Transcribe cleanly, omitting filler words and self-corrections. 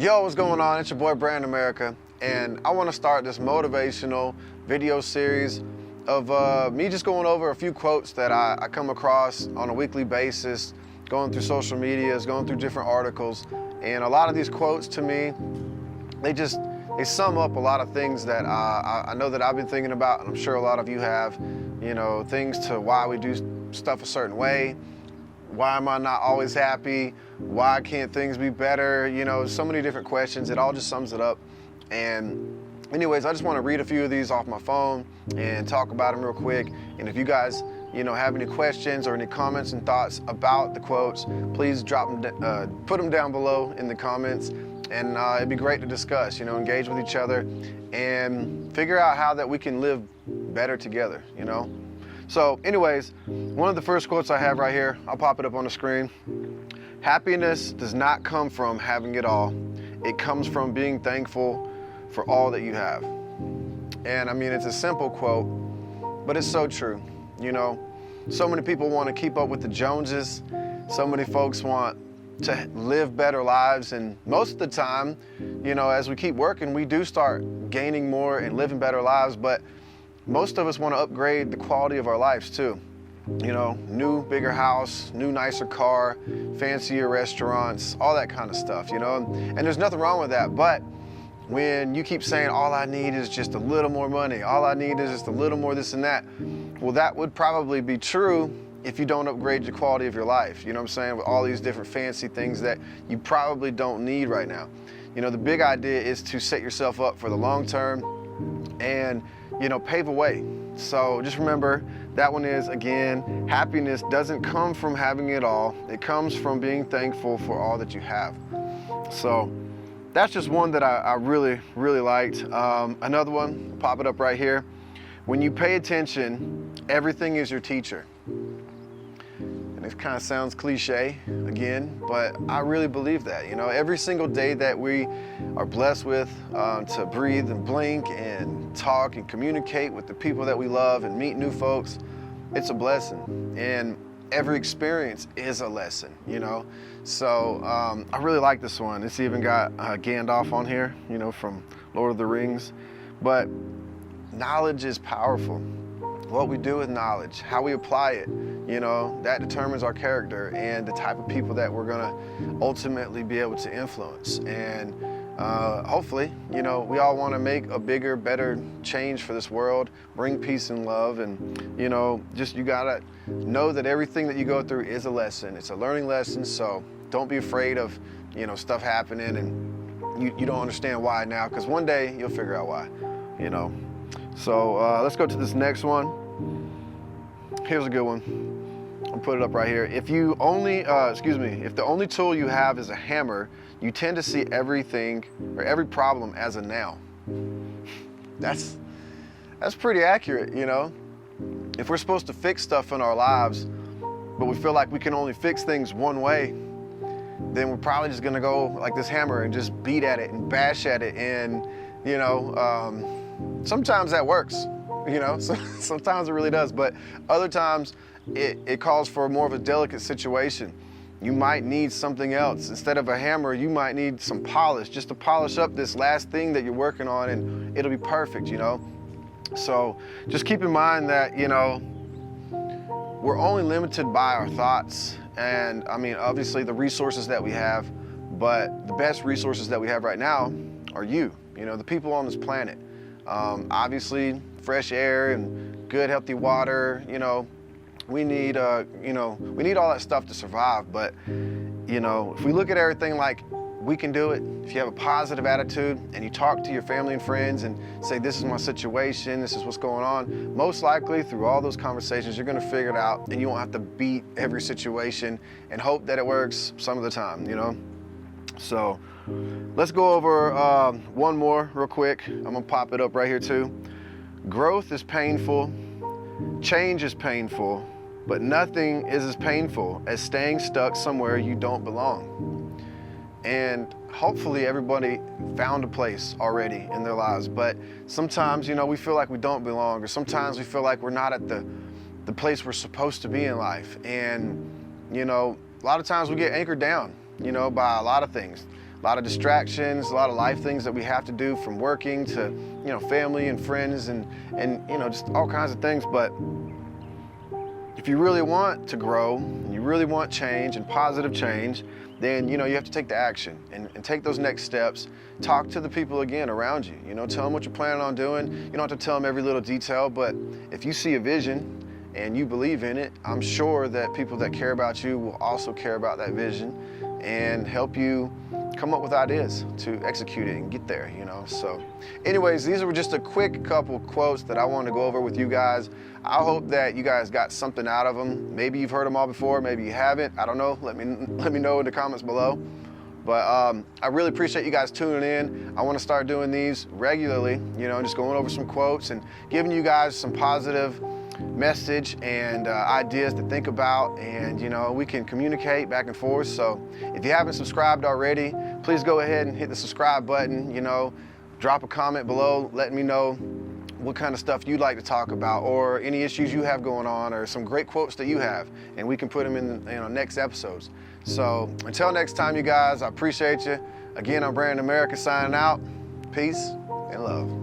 Yo, what's going on? It's your boy Brandin America, and I want to start this motivational video series of me just going over a few quotes that I come across on a weekly basis, going through social medias, going through different articles, and a lot of these quotes to me, they sum up a lot of things that I know that I've been thinking about, and I'm sure a lot of you have. You know, things to why we do stuff a certain way. Why am I not always happy? Why can't things be better? You know, so many different questions. It all just sums it up. And anyways, I just want to read a few of these off my phone and talk about them real quick. And if you guys, have any questions or any comments and thoughts about the quotes, please drop them, put them down below in the comments. And it'd be great to discuss, engage with each other and figure out how that we can live better together, So anyways, one of the first quotes I have right here, I'll pop it up on the screen. Happiness does not come from having it all. It comes from being thankful for all that you have. And I mean, it's a simple quote, but it's so true. So many people want to keep up with the Joneses. So many folks want to live better lives. And most of the time, as we keep working, we do start gaining more and living better lives. But most of us want to upgrade the quality of our lives too. New, bigger house, new, nicer car, fancier restaurants, all that kind of stuff, and there's nothing wrong with that. But when you keep saying, all I need is just a little more money, all I need is just a little more this and that, well, that would probably be true if you don't upgrade the quality of your life, with all these different fancy things that you probably don't need right now. The big idea is to set yourself up for the long term and pave a way. So just remember, that one is, again, happiness doesn't come from having it all. It comes from being thankful for all that you have. So that's just one that I really, really liked. Another one, I'll pop it up right here. When you pay attention, everything is your teacher. And it kind of sounds cliche again, but I really believe that. Every single day that we are blessed with to breathe and blink and talk and communicate with the people that we love and meet new folks, it's a blessing. And every experience is a lesson, So I really like this one. It's even got Gandalf on here, from Lord of the Rings. But knowledge is powerful. What we do with knowledge, how we apply it, that determines our character and the type of people that we're gonna ultimately be able to influence. And hopefully, we all wanna make a bigger, better change for this world, bring peace and love, and you gotta know that everything that you go through is a lesson. It's a learning lesson, so don't be afraid of, stuff happening and you don't understand why now, because one day you'll figure out why, So let's go to this next one. Here's a good one. I'll put it up right here. If the only tool you have is a hammer, you tend to see everything or every problem as a nail. That's pretty accurate, If we're supposed to fix stuff in our lives, but we feel like we can only fix things one way, then we're probably just gonna go like this hammer and just beat at it and bash at it. And, sometimes that works, sometimes it really does, but other times it calls for more of a delicate situation. You might need something else. Instead of a hammer, you might need some polish, just to polish up this last thing that you're working on, and it'll be perfect, So just keep in mind that, we're only limited by our thoughts, and I mean, obviously the resources that we have, but the best resources that we have right now are you, the people on this planet. Obviously, fresh air and good, healthy water, we need all that stuff to survive. But, if we look at everything like we can do it, if you have a positive attitude and you talk to your family and friends and say, this is my situation, this is what's going on, most likely through all those conversations, you're gonna figure it out, and you won't have to beat every situation and hope that it works some of the time, So let's go over one more real quick. I'm gonna pop it up right here too. Growth is painful, change is painful, but nothing is as painful as staying stuck somewhere you don't belong. And hopefully everybody found a place already in their lives, but sometimes, we feel like we don't belong, or sometimes we feel like we're not at the place we're supposed to be in life. And, a lot of times we get anchored down, by a lot of things. a lot of distractions, a lot of life things that we have to do, from working to, you know, family and friends and you know, just all kinds of things. But if you really want to grow, and you really want change and positive change, then, you know, you have to take the action and take those next steps. Talk to the people again around you, you know, tell them what you're planning on doing. You don't have to tell them every little detail, but if you see a vision and you believe in it, I'm sure that people that care about you will also care about that vision and help you come up with ideas to execute it and get there, you know. So anyways, these were just a quick couple quotes that I wanted to go over with you guys. I hope that you guys got something out of them. Maybe you've heard them all before, maybe you haven't. I don't know. Let me know in the comments below. But I really appreciate you guys tuning in. I want to start doing these regularly, you know, just going over some quotes and giving you guys some positive message and ideas to think about, and you know, we can communicate back and forth. So if you haven't subscribed already, please go ahead and hit the subscribe button. You know, drop a comment below letting me know what kind of stuff you'd like to talk about, or any issues you have going on, or some great quotes that you have, and we can put them in, you know, next episodes. So until next time, you guys, I appreciate you. Again, I'm Brandin America signing out. Peace and love.